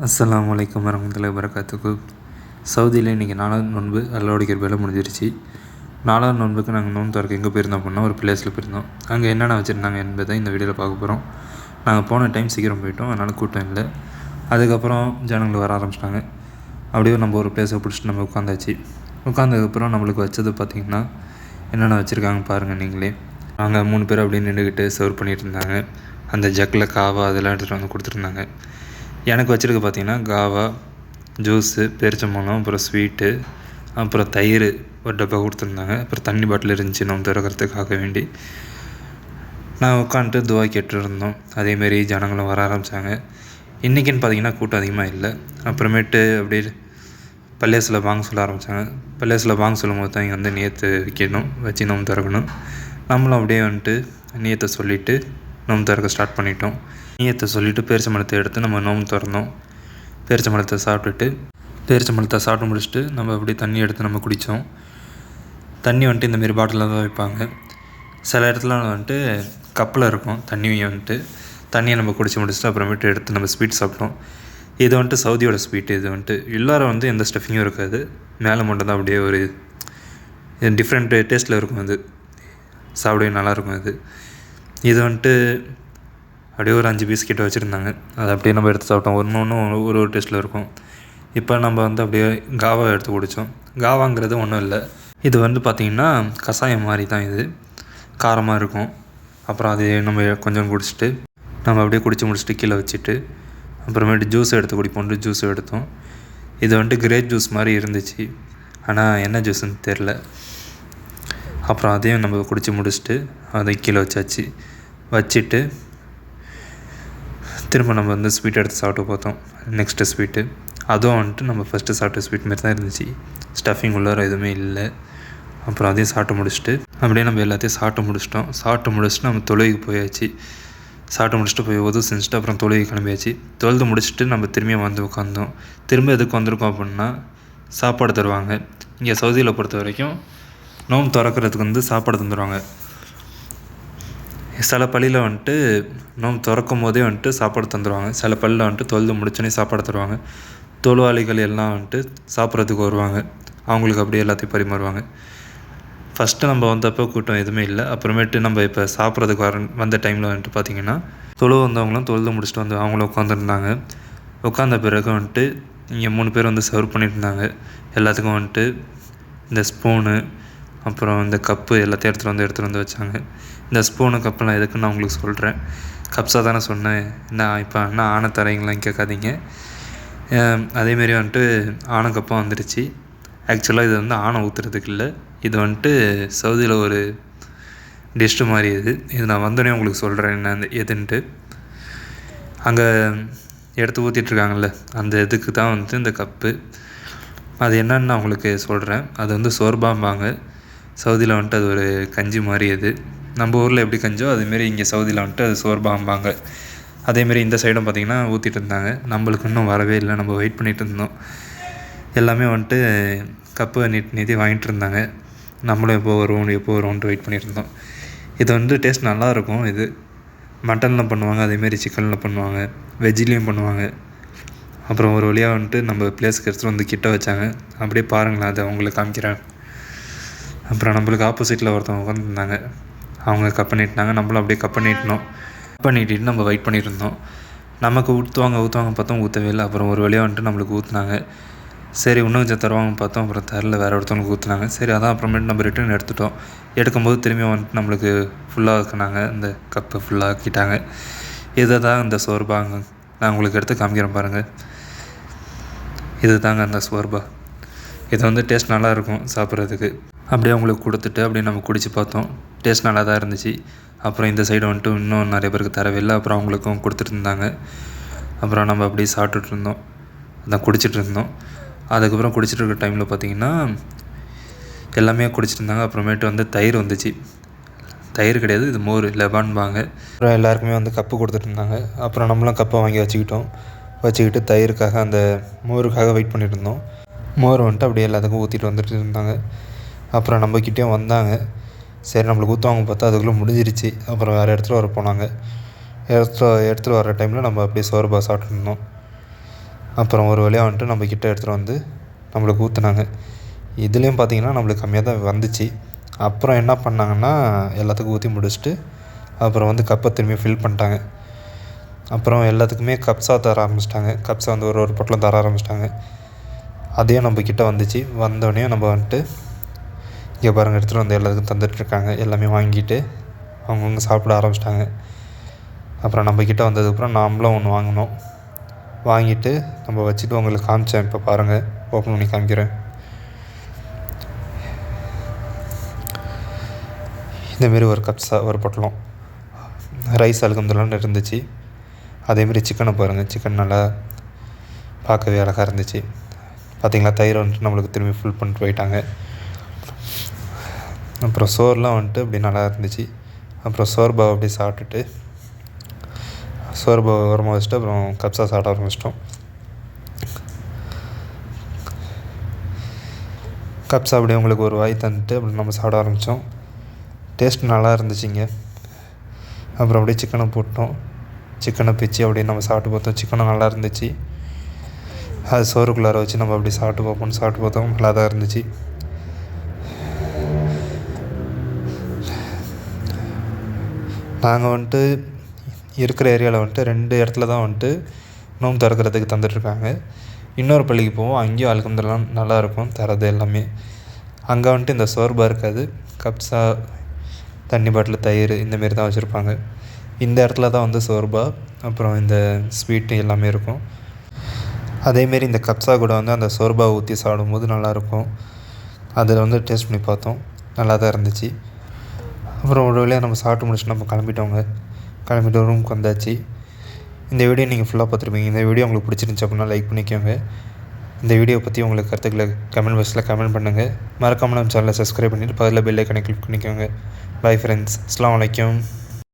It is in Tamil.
அஸ்ஸலாமு அலைக்கும் வரமத்துல்லாஹி வபரகாத்துஹு. சவுதியில் இன்றைக்கி 4வது நோன்பு அல்லாஹ்வுடைய வேலை முடிஞ்சிருச்சு. 4வது நோன்புக்கு நாங்கள் நோன்பு திறக்க எங்கே போயிருந்தோம் அப்படின்னா ஒரு பிளேஸில் போயிருந்தோம். அங்கே என்னென்ன வச்சுருந்தாங்க என்பதை இந்த வீடியோவில் பார்க்க போகிறோம். நாங்கள் போன டைம் சீக்கிரம் போயிட்டோம், அதனால் கூட்டம் இல்லை. அதுக்கப்புறம் ஜனங்கள் வர ஆரம்பிச்சிட்டாங்க. அப்படியே நம்ம ஒரு பிளேஸை பிடிச்சிட்டு நம்ம உட்காந்தாச்சு. உட்காந்ததுக்கப்புறம் நம்மளுக்கு வச்சது பார்த்திங்கன்னா என்னென்ன வச்சுருக்காங்க பாருங்கள் நீங்களே. நாங்கள் 3 பேர் அப்படியே நின்றுக்கிட்டு சர்வ் பண்ணிகிட்டு இருந்தாங்க. அந்த ஜக்கில் காவா அதெல்லாம் எடுத்துகிட்டு வந்து கொடுத்துருந்தாங்க. எனக்கு வச்சுருக்க பார்த்திங்கன்னா காவா, ஜூஸு, பேரிச்சம்பழம், அப்புறம் ஸ்வீட்டு, அப்புறம் தயிர் ஒரு டப்பா கொடுத்துருந்தாங்க. அப்புறம் தண்ணி பாட்டில் இருந்துச்சு நம்ம திறக்கிறதுக்காக வேண்டி. நான் உட்காந்துட்டு துவா கேட்டுருந்தோம். அதேமாரி ஜனங்களும் வர ஆரம்பித்தாங்க. இன்றைக்கின்னு பார்த்திங்கன்னா கூட்டம் அதிகமாக இல்லை. அப்புறமேட்டு அப்படியே பள்ளியாசில் வாங்க சொல்ல ஆரம்பித்தாங்க. பள்ளியாசில் வாங்க சொல்லும் போது தான் இங்கே வந்து நியத்து வைக்கணும், வச்சு நோம்பு திறக்கணும். நம்மளும் அப்படியே வந்துட்டு நியத்தை சொல்லிவிட்டு நோம்பு திறக்க ஸ்டார்ட் பண்ணிட்டோம். நியத்தை சொல்லிவிட்டு பேரிச்சம்பழத்தை எடுத்து நம்ம நோம்பு திறந்தோம். பேரிச்சம்பழத்தை சாப்பிட்டு முடிச்சுட்டு நம்ம அப்படியே தண்ணி எடுத்து நம்ம குடித்தோம். தண்ணி வந்துட்டு இந்தமாரி பாட்டிலில் தான் வைப்பாங்க. சில இடத்துல வந்துட்டு கப்பில் இருக்கும் தண்ணியும் வந்துட்டு. தண்ணியை நம்ம குடிச்சு முடிச்சுட்டு அப்புறமேட்டு எடுத்து நம்ம ஸ்வீட் சாப்பிட்டோம். இது வந்துட்டு சவுதியோட ஸ்வீட்டு. இது வந்துட்டு எல்லாரும் வந்து எந்த ஸ்டஃபிங்கும் இருக்காது, மேலே மட்டும் தான் அப்படியே ஒரு டிஃப்ரெண்ட் டேஸ்ட்டில் இருக்கும். அது சாப்பிடவே நல்லாயிருக்கும். இது வந்துட்டு அப்படியே ஒரு 5 பீஸ் கிட்ட வச்சுருந்தாங்க. அதை அப்படியே நம்ம எடுத்து சாப்பிட்டோம். ஒன்று ஒரு டேஸ்ட்டில் இருக்கும். இப்போ நம்ம வந்து அப்படியே காவா எடுத்து குடித்தோம். காவாங்கிறது ஒன்றும் இல்லை, இது வந்து பார்த்திங்கன்னா கஷாயம் மாதிரி தான். இது காரமாக இருக்கும். அப்புறம் அது நம்ம கொஞ்சம் குடிச்சிட்டு நம்ம அப்படியே குடித்து முடிச்சுட்டு கீழே வச்சுட்டு அப்புறமேட்டு ஜூஸ் எடுத்து குடிப்போம்ட்டு ஜூஸ் எடுத்தோம். இது வந்துட்டு கிரேப் ஜூஸ் மாதிரி இருந்துச்சு, ஆனால் என்ன ஜூஸ்ன்னு தெரில. அப்புறம் அதையும் நம்ம குடித்து முடிச்சுட்டு அதை கீழே வச்சுட்டு திரும்ப நம்ம வந்து ஸ்வீட் எடுத்து சாப்பிட்டு பார்த்தோம். நெக்ஸ்ட்டு ஸ்வீட்டு அதுவும் வந்துட்டு நம்ம ஃபஸ்ட்டு சாப்பிட்ட ஸ்வீட் மாரி தான் இருந்துச்சு. ஸ்டஃபிங் உள்ளார எதுவுமே இல்லை. அப்புறம் அதையும் சாப்பிட்டு முடிச்சுட்டு அப்படியே நம்ம எல்லாத்தையும் சாப்பிட்டு முடிச்சுட்டு நம்ம தொழுகைக்கு போயாச்சு. சாப்பிட்டு முடிச்சுட்டு போய் உதவு செஞ்சுட்டு அப்புறம் தொழுகைக்கு கிளம்பியாச்சு. தொழுது முடிச்சுட்டு நம்ம திரும்பியும் வந்து உட்காந்தோம். திரும்ப எதுக்கு வந்திருக்கோம் அப்படின்னா சாப்பாடு தருவாங்க. இங்கே சவுதியில் பொறுத்த வரைக்கும் நோம்பு திறக்கிறதுக்கு வந்து சாப்பாடு தந்துடுவாங்க. சில பள்ளியில் வந்துட்டு நோம்பு திறக்கும் போதே வந்துட்டு சாப்பாடு தந்துடுவாங்க. சில பள்ளியில் வந்துட்டு தொழுது முடிச்சோன்னே சாப்பாடு தருவாங்க. தொழுவாளிகள் எல்லாம் வந்துட்டு சாப்பிட்றதுக்கு வருவாங்க. அவங்களுக்கு அப்படியே எல்லாத்தையும் பரிமாறுவாங்க. ஃபஸ்ட்டு நம்ம வந்தப்போ கூட்டம் எதுவுமே இல்லை. அப்புறமேட்டு நம்ம இப்போ சாப்பிட்றதுக்கு வந்த டைமில் வந்துட்டு பார்த்திங்கன்னா வந்தவங்களும் தொழுது முடிச்சுட்டு வந்து அவங்களும் உட்காந்துருந்தாங்க. உட்காந்த பிறகு வந்துட்டு இங்கே 3 பேர் வந்து சர்வ் பண்ணிட்டு இருந்தாங்க. எல்லாத்துக்கும் வந்துட்டு இந்த ஸ்பூனு அப்புறம் இந்த கப்பு எல்லாத்தையும் எடுத்துகிட்டு வந்து வச்சாங்க. இந்த ஸ்பூனு கப்பெல்லாம் எதுக்குன்னு நான் உங்களுக்கு சொல்கிறேன். கப்ஸாக தானே சொன்னேன், நான் இப்போ அண்ணா ஆனை தரீங்களான்னு கேட்காதீங்க. அதேமாரி வந்துட்டு ஆனை கப்பாக வந்துடுச்சு. ஆக்சுவலாக இது வந்து ஆனை ஊற்றுறதுக்கு இல்லை, இது வந்துட்டு சவுதியில் ஒரு டிஷ்ஷு மாதிரி. இது நான் வந்தோடனே உங்களுக்கு சொல்கிறேன் என்ன எதுன்ட்டு. அங்கே எடுத்து ஊற்றிட்டுருக்காங்கல்ல, அந்த இதுக்கு தான் வந்து இந்த கப்பு. அது என்னன்னு நான் உங்களுக்கு சொல்கிறேன். அது வந்து சோர்பாம்பாங்க. சவுதியில் வந்துட்டு அது ஒரு கஞ்சி மாதிரி. நம்ம ஊரில் எப்படி கஞ்சோ அதேமாரி இங்கே சவுதியில் வந்துட்டு அது சோர்பாம்பாங்க. அதேமாரி இந்த சைடும் பார்த்திங்கன்னா ஊற்றிட்டு இருந்தாங்க. நம்மளுக்கு இன்னும் வரவே இல்லை, நம்ம வெயிட் பண்ணிகிட்டு இருந்தோம். எல்லாமே வந்துட்டு கப்பு நீட்டி வாங்கிட்டு இருந்தாங்க. நம்மளும் எப்போ வருவோன்ட்டு வெயிட் பண்ணிட்டு இருந்தோம். இது வந்து டேஸ்ட் நல்லாயிருக்கும். இது மட்டனில் பண்ணுவாங்க, அதேமாரி சிக்கனில் பண்ணுவாங்க, வெஜ்ஜிலையும் பண்ணுவாங்க. அப்புறம் ஒரு வழியாக வந்துட்டு நம்ம பிளேஸுக்கு எடுத்துகிட்டு வந்து கிட்ட வச்சாங்க. அப்படியே பாருங்களேன், அதை அவங்களுக்கு காமிக்கிறேன். அப்புறம் நம்மளுக்கு ஆப்போசிட்டில் ஒருத்தவங்க உட்காந்துருந்தாங்க. அவங்க கப் பண்ணிட்டாங்க, நம்மளும் அப்படியே கப் பண்ணிட்டு நம்ம வெயிட் பண்ணிட்டு இருந்தோம். நமக்கு ஊற்றுவாங்க பார்த்தோம், ஊற்றவே இல்லை. அப்புறம் ஒரு வழியாக வந்துட்டு நம்மளுக்கு ஊற்றுனாங்க. சரி இன்னும் கொஞ்சம் தருவாங்க பார்த்தோம், அப்புறம் தரல, வேறு ஒருத்தவங்களுக்கு ஊற்றுனாங்க. சரி அதான் அப்புறமேட்டு நம்ம ரிட்டர்ன் எடுக்கும்போது திரும்பி வந்துட்டு நம்மளுக்கு ஃபுல்லாக ஆக்குனாங்க. இந்த கப்பை ஃபுல்லாக ஆக்கிட்டாங்க. இதை தான் இந்த சோர்பாங்க. நான் உங்களுக்கு எடுத்து காமிக்கிறேன் பாருங்கள். இது தாங்க அந்த சோர்பா. இது வந்து டேஸ்ட் நல்லாயிருக்கும் சாப்பிட்றதுக்கு. அப்படியே அவங்களுக்கு கொடுத்துட்டு அப்படியே நம்ம குடித்து பார்த்தோம். டேஸ்ட் நல்லா தான் இருந்துச்சு. அப்புறம் இந்த சைடு வந்துட்டு இன்னும் நிறைய பேருக்கு தரவே இல்லை. அப்புறம் அவங்களுக்கும் கொடுத்துட்டு இருந்தாங்க. அப்புறம் நம்ம அப்படியே சாப்பிட்டுட்டு இருந்தோம், அதான் குடிச்சிட்டு இருந்தோம். அதுக்கப்புறம் குடிச்சிட்டு இருக்க டைமில் பார்த்திங்கன்னா எல்லாமே குடிச்சிட்டு இருந்தாங்க. அப்புறமேட்டு வந்து தயிர் வந்துச்சு. தயிர் கிடையாது, இது மோர், லெபான்பாங்க. அப்புறம் எல்லாருக்குமே வந்து கப்பு கொடுத்துட்டு இருந்தாங்க. அப்புறம் நம்மளும் கப்பை வாங்கி வச்சுக்கிட்டு தயிருக்காக அந்த மோருக்காக வெயிட் பண்ணிட்டு இருந்தோம். மோர் வந்துட்டு அப்படியே எல்லாத்துக்கும் ஊற்றிட்டு வந்துட்டு இருந்தாங்க. அப்புறம் நம்மக்கிட்டேயும் வந்தாங்க. சரி நம்மளுக்கு ஊற்றுவாங்க பார்த்தா அதுக்குள்ளே முடிஞ்சிருச்சு. அப்புறம் வேறு எடுத்துகிட்டு வர டைமில் நம்ம அப்படியே சோர்பா சாப்பிட்டுருந்தோம். அப்புறம் ஒரு வழியாக வந்துட்டு நம்ம கிட்ட எடுத்துகிட்டு வந்து நம்மளுக்கு ஊற்றுனாங்க. இதுலேயும் பார்த்திங்கன்னா நம்மளுக்கு கம்மியாக தான் வந்துச்சு. அப்புறம் என்ன பண்ணாங்கன்னா எல்லாத்துக்கும் ஊற்றி முடிச்சுட்டு அப்புறம் வந்து கப்பை திரும்பி ஃபில் பண்ணிட்டாங்க. அப்புறம் எல்லாத்துக்குமே கப்ஸா தர ஆரம்பிச்சிட்டாங்க. கப்ஸா வந்து ஒரு பொட்டலம் தர ஆரம்பிச்சிட்டாங்க. அதையும் நம்ம கிட்ட வந்துச்சு. வந்தோடனே நம்ம வந்துட்டு இங்கே பாருங்கள் எடுத்துகிட்டு வந்து எல்லாத்துக்கும் தந்துட்டுருக்காங்க. எல்லாமே வாங்கிட்டு அவங்கவுங்க சாப்பிட ஆரம்பிச்சிட்டாங்க. அப்புறம் நம்ம கிட்ட வந்ததுக்கப்புறம் நாமளும் ஒன்று வாங்கினோம். வாங்கிட்டு நம்ம வச்சுட்டு உங்களுக்கு காமிச்சேன். இப்போ பாருங்கள், ஓப்பன் பண்ணி காமிக்கிறேன். இந்தமாரி ஒரு கப்ஸா ஒரு பொட்டலம் ரைஸ் அல்ஹம்துலில்லாஹ்னு இருந்துச்சு. அதேமாரி சிக்கனை பாருங்கள், சிக்கன் நல்லா பார்க்கவே அழகாக இருந்துச்சு. பார்த்திங்களா, தயிர் வந்துட்டு நம்மளுக்கு திரும்பி ஃபுல் பண்ணிட்டு போயிட்டாங்க. அப்புறம் சோறுலாம் வந்துட்டு அப்படி நல்லா இருந்துச்சு. அப்புறம் சோர்பாவை அப்படியே சாப்பிட்டுட்டு சோர்பாவை ஓரமாக வச்சுட்டு அப்புறம் கப்ஸா சாப்பிட ஆரம்பிச்சிட்டோம். கப்ஸா அப்படியே உங்களுக்கு ஒரு வாய் தந்துட்டு அப்படி நம்ம சாப்பிட ஆரம்பித்தோம். டேஸ்ட் நல்லா இருந்துச்சுங்க. அப்புறம் அப்படியே சிக்கனை போட்டோம். சிக்கனை பிச்சு அப்படியே நம்ம சாப்பிட்டு பார்த்தோம். சிக்கனும் நல்லா இருந்துச்சு. அது சோறுக்குள்ளார வச்சு நம்ம அப்படி சாப்பிட்டு பார்த்தோம். நல்லா தான் இருந்துச்சு. நாங்கள் வந்துட்டு இருக்கிற ஏரியாவில் வந்துட்டு 2 இடத்துல தான் வந்துட்டு நோன்பு திறக்கிறதுக்கு தந்துட்டுருக்காங்க. இன்னொரு பள்ளிக்கு போவோம், அங்கேயும் அல்ஹம்துலில்லாஹ் நல்லாயிருக்கும் தரது எல்லாமே. அங்கே வந்துட்டு இந்த சோர்பா இருக்காது, கப்ஸா, தண்ணி பாட்டில், தயிர் இந்தமாரி தான் வச்சுருப்பாங்க. இந்த இடத்துல தான் வந்து சோர்பா அப்புறம் இந்த ஸ்வீட்டு எல்லாமே இருக்கும். அதேமாரி இந்த கப்ஸா கூட வந்து அந்த சோர்பாவை ஊற்றி சாப்பிடும்போது நல்லாயிருக்கும். அதில் வந்து டேஸ்ட் பண்ணி பார்த்தோம், நல்லா தான் இருந்துச்சு. அப்புறம் ஒரு வழியாக நம்ம சாப்பிட்டு முடிச்சுட்டு நம்ம கிளம்பிட்டு ரூமுக்கு வந்தாச்சு. இந்த வீடியோ நீங்கள் ஃபுல்லாக பார்த்துருப்பீங்க. இந்த வீடியோ உங்களுக்கு பிடிச்சிருந்துச்சி அப்படின்னா லைக் பண்ணிக்கோங்க. இந்த வீடியோ பற்றி உங்களுக்கு கருத்துக்களை கமெண்ட் பாக்ஸில் கமெண்ட் பண்ணுங்கள். மறக்காமல் நம்ம சேனலை சப்ஸ்கிரைப் பண்ணிவிட்டு பக்கத்தில் பெல் ஐக்கானை கிளிக் பண்ணிக்கோங்க. பை ஃப்ரெண்ட்ஸ், அஸ்ஸலாமு அலைக்கும்.